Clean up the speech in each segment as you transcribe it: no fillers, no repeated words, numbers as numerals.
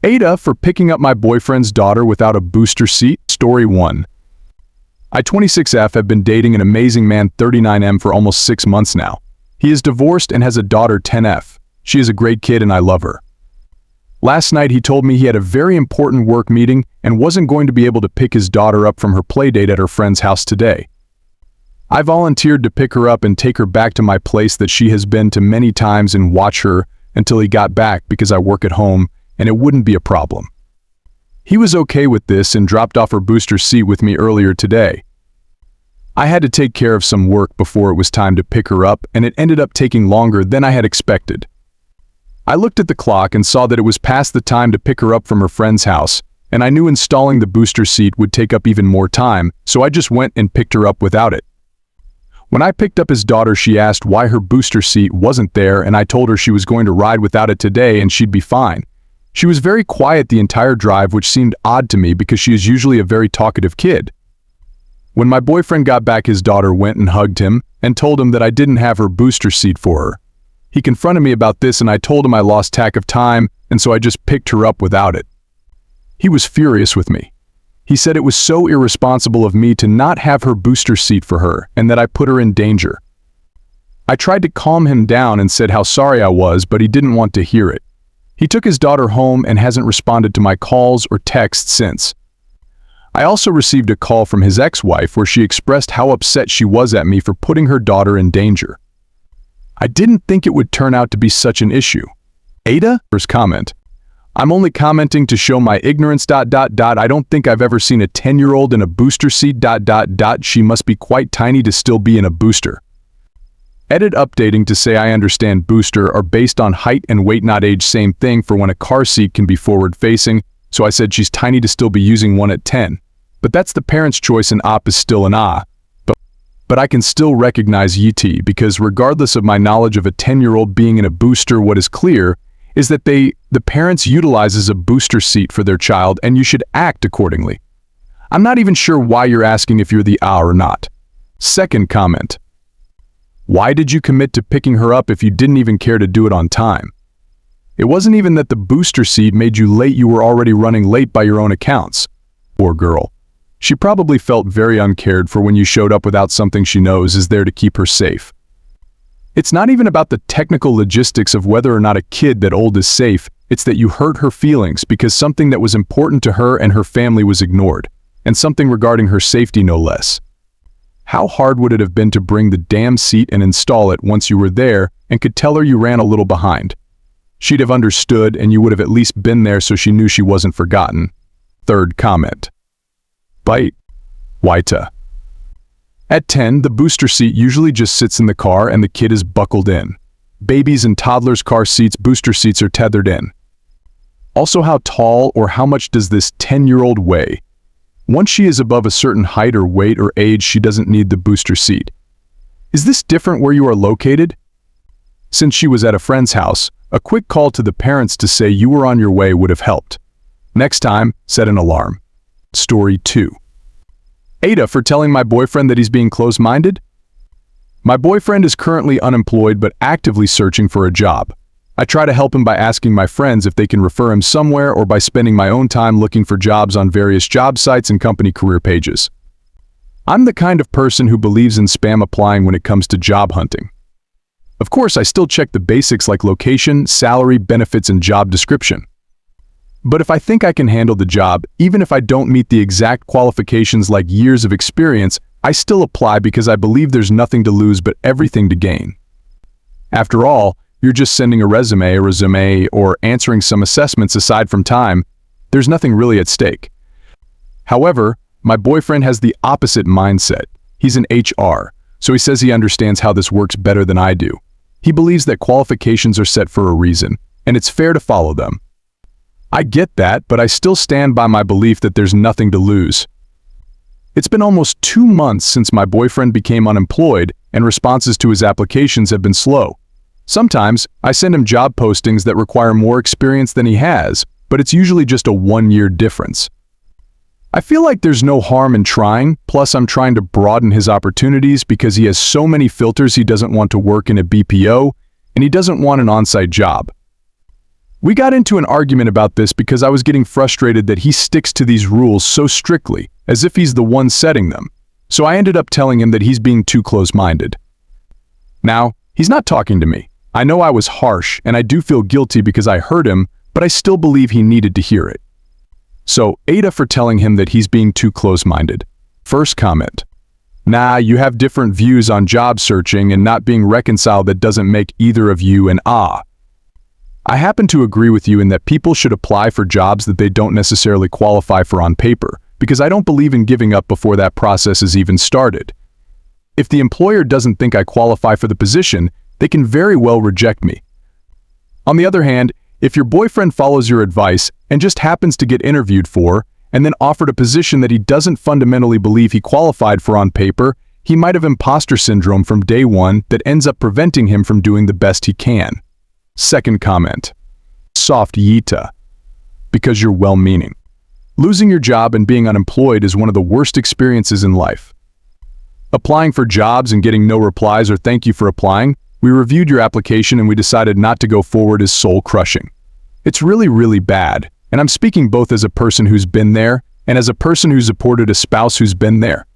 AITA for picking up my boyfriend's daughter without a booster seat. Story 1. I, 26F, have been dating an amazing man, 39M, for almost 6 months now. He is divorced and has a daughter, 10F. She is a great kid and I love her. Last night he told me he had a very important work meeting and wasn't going to be able to pick his daughter up from her playdate at her friend's house today. I volunteered to pick her up and take her back to my place that she has been to many times and watch her until he got back because I work at home and it wouldn't be a problem. He was okay with this and dropped off her booster seat with me earlier today. I had to take care of some work before it was time to pick her up, and it ended up taking longer than I had expected. I looked at the clock and saw that it was past the time to pick her up from her friend's house, and I knew installing the booster seat would take up even more time, so I just went and picked her up without it. When I picked up his daughter, she asked why her booster seat wasn't there, and I told her she was going to ride without it today and she'd be fine. She was very quiet the entire drive, which seemed odd to me because she is usually a very talkative kid. When my boyfriend got back, his daughter went and hugged him and told him that I didn't have her booster seat for her. He confronted me about this and I told him I lost track of time, and so I just picked her up without it. He was furious with me. He said it was so irresponsible of me to not have her booster seat for her and that I put her in danger. I tried to calm him down and said how sorry I was, but he didn't want to hear it. He took his daughter home and hasn't responded to my calls or texts since. I also received a call from his ex-wife where she expressed how upset she was at me for putting her daughter in danger. I didn't think it would turn out to be such an issue. AITA's comment. I'm only commenting to show my ignorance. I don't think I've ever seen a 10-year-old in a booster seat. She must be quite tiny to still be in a booster. Edit updating to say I understand booster are based on height and weight, not age. Same thing for when a car seat can be forward facing, so I said she's tiny to still be using one at 10. But that's the parent's choice and op is still an ah. But I can still recognize YT because regardless of my knowledge of a 10-year-old being in a booster, what is clear is that the parents utilizes a booster seat for their child and you should act accordingly. I'm not even sure why you're asking if you're the ah or not. Second comment. Why did you commit to picking her up if you didn't even care to do it on time? It wasn't even that the booster seat made you late, you were already running late by your own accounts. Poor girl. She probably felt very uncared for when you showed up without something she knows is there to keep her safe. It's not even about the technical logistics of whether or not a kid that old is safe, it's that you hurt her feelings because something that was important to her and her family was ignored, and something regarding her safety no less. How hard would it have been to bring the damn seat and install it once you were there and could tell her you ran a little behind? She'd have understood and you would have at least been there so she knew she wasn't forgotten. Third comment. Bite. AITA. At 10, the booster seat usually just sits in the car and the kid is buckled in. Babies and toddlers' car seats, booster seats are tethered in. Also, how tall or how much does this 10-year-old weigh? Once she is above a certain height or weight or age, she doesn't need the booster seat. Is this different where you are located? Since she was at a friend's house, a quick call to the parents to say you were on your way would have helped. Next time, set an alarm. Story 2. AITA for telling my boyfriend that he's being close-minded? My boyfriend is currently unemployed but actively searching for a job. I try to help him by asking my friends if they can refer him somewhere or by spending my own time looking for jobs on various job sites and company career pages. I'm the kind of person who believes in spam applying when it comes to job hunting. Of course, I still check the basics like location, salary, benefits, and job description. But if I think I can handle the job, even if I don't meet the exact qualifications like years of experience, I still apply because I believe there's nothing to lose but everything to gain. After all, you're just sending a resume, or answering some assessments. Aside from time, there's nothing really at stake. However, my boyfriend has the opposite mindset. He's in HR, so he says he understands how this works better than I do. He believes that qualifications are set for a reason, and it's fair to follow them. I get that, but I still stand by my belief that there's nothing to lose. It's been almost 2 months since my boyfriend became unemployed, and responses to his applications have been slow. Sometimes, I send him job postings that require more experience than he has, but it's usually just a 1-year difference. I feel like there's no harm in trying, plus I'm trying to broaden his opportunities because he has so many filters. He doesn't want to work in a BPO, and he doesn't want an on-site job. We got into an argument about this because I was getting frustrated that he sticks to these rules so strictly, as if he's the one setting them. So I ended up telling him that he's being too close-minded. Now, he's not talking to me. I know I was harsh, and I do feel guilty because I hurt him, but I still believe he needed to hear it. So, AITA for telling him that he's being too close-minded. First comment. Nah, you have different views on job searching and not being reconciled that doesn't make either of you an ah. I happen to agree with you in that people should apply for jobs that they don't necessarily qualify for on paper, because I don't believe in giving up before that process is even started. If the employer doesn't think I qualify for the position, they can very well reject me. On the other hand, if your boyfriend follows your advice and just happens to get interviewed for, and then offered a position that he doesn't fundamentally believe he qualified for on paper, he might have imposter syndrome from day one that ends up preventing him from doing the best he can. Second comment. Soft AITA. Because you're well-meaning. Losing your job and being unemployed is one of the worst experiences in life. Applying for jobs and getting no replies or thank you for applying, we reviewed your application and we decided not to go forward is soul-crushing. It's really, really bad, and I'm speaking both as a person who's been there and as a person who supported a spouse who's been there.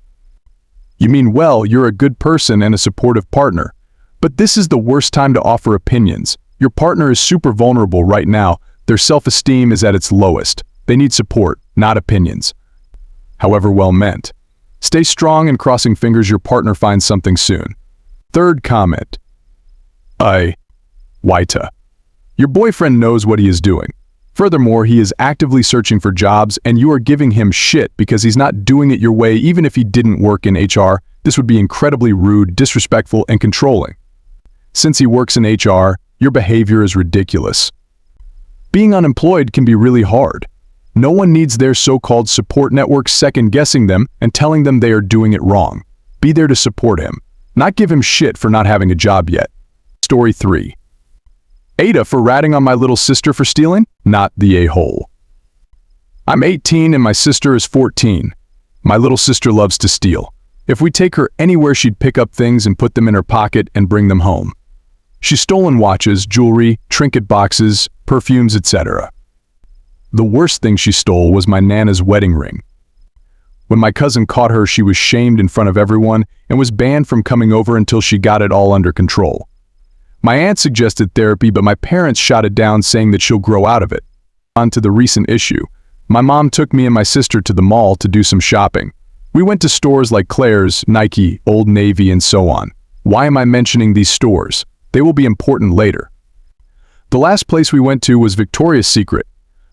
You mean well, you're a good person and a supportive partner, but this is the worst time to offer opinions. Your partner is super vulnerable right now. Their self-esteem is at its lowest. They need support, not opinions. However well meant. Stay strong and crossing fingers your partner finds something soon. Third comment. AITA. Your boyfriend knows what he is doing. Furthermore, he is actively searching for jobs and you are giving him shit because he's not doing it your way. Even if he didn't work in HR, this would be incredibly rude, disrespectful, and controlling. Since he works in HR, your behavior is ridiculous. Being unemployed can be really hard. No one needs their so-called support network second-guessing them and telling them they are doing it wrong. Be there to support him, not give him shit for not having a job yet. Story 3. AITA for ratting on my little sister for stealing? Not the a-hole. I'm 18 and my sister is 14. My little sister loves to steal. If we take her anywhere, she'd pick up things and put them in her pocket and bring them home. She's stolen watches, jewelry, trinket boxes, perfumes, etc. The worst thing she stole was my Nana's wedding ring. When my cousin caught her, she was shamed in front of everyone and was banned from coming over until she got it all under control. My aunt suggested therapy, but my parents shot it down, saying that she'll grow out of it. On to the recent issue. My mom took me and my sister to the mall to do some shopping. We went to stores like Claire's, Nike, Old Navy, and so on. Why am I mentioning these stores? They will be important later. The last place we went to was Victoria's Secret.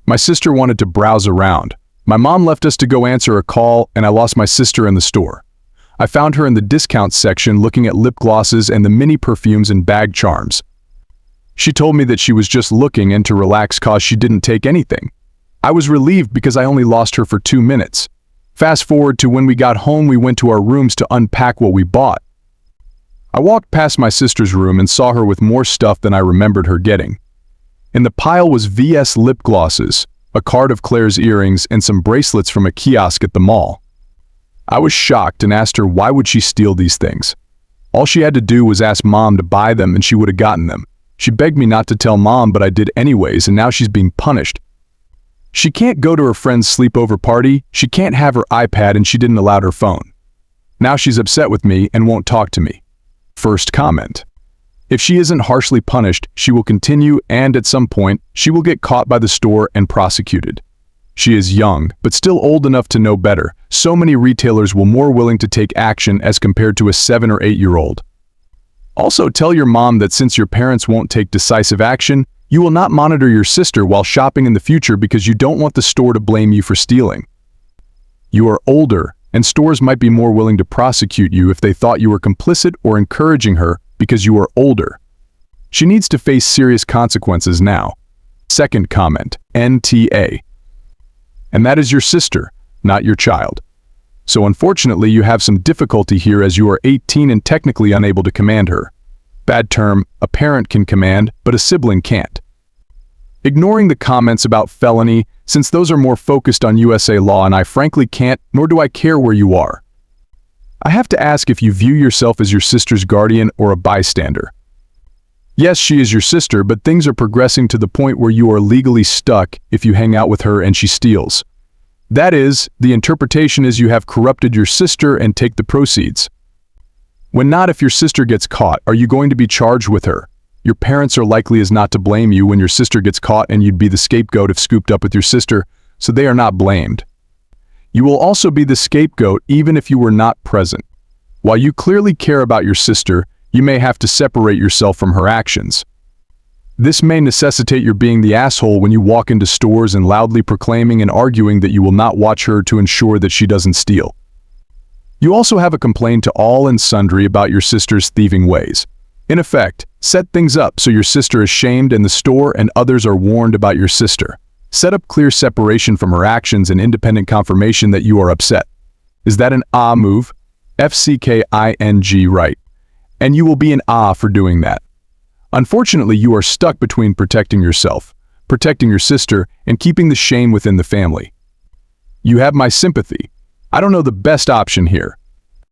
My sister wanted to browse around. My mom left us to go answer a call, and I lost my sister in the store. I found her in the discount section looking at lip glosses and the mini perfumes and bag charms. She told me that she was just looking and to relax cause she didn't take anything. I was relieved because I only lost her for 2 minutes. Fast forward to when we got home, we went to our rooms to unpack what we bought. I walked past my sister's room and saw her with more stuff than I remembered her getting. In the pile was VS lip glosses, a card of Claire's earrings, and some bracelets from a kiosk at the mall. I was shocked and asked her why would she steal these things. All she had to do was ask Mom to buy them and she would have gotten them. She begged me not to tell Mom, but I did anyways, and now she's being punished. She can't go to her friend's sleepover party, she can't have her iPad, and she didn't allow her phone. Now she's upset with me and won't talk to me. First comment. If she isn't harshly punished, she will continue, and at some point, she will get caught by the store and prosecuted. She is young, but still old enough to know better. So many retailers will more willing to take action as compared to a 7 or 8-year-old. Also, tell your mom that since your parents won't take decisive action, you will not monitor your sister while shopping in the future because you don't want the store to blame you for stealing. You are older, and stores might be more willing to prosecute you if they thought you were complicit or encouraging her because you are older. She needs to face serious consequences now. Second comment, NTA. And that is your sister, not your child. So unfortunately, you have some difficulty here as you are 18 and technically unable to command her. Bad term, a parent can command, but a sibling can't. Ignoring the comments about felony, since those are more focused on USA law and I frankly can't, nor do I care where you are. I have to ask if you view yourself as your sister's guardian or a bystander. Yes, she is your sister, but things are progressing to the point where you are legally stuck if you hang out with her and she steals. That is, the interpretation is you have corrupted your sister and take the proceeds. When not, if your sister gets caught, are you going to be charged with her? Your parents are likely as not to blame you when your sister gets caught, and you'd be the scapegoat if scooped up with your sister, so they are not blamed. You will also be the scapegoat even if you were not present. While you clearly care about your sister, you may have to separate yourself from her actions. This may necessitate your being the asshole when you walk into stores and loudly proclaiming and arguing that you will not watch her to ensure that she doesn't steal. You also have a complaint to all and sundry about your sister's thieving ways. In effect, set things up so your sister is shamed in the store and others are warned about your sister. Set up clear separation from her actions and independent confirmation that you are upset. Is that an ah move? FCKING, right. And you will be an ah for doing that. Unfortunately, you are stuck between protecting yourself, protecting your sister, and keeping the shame within the family. You have my sympathy. I don't know the best option here.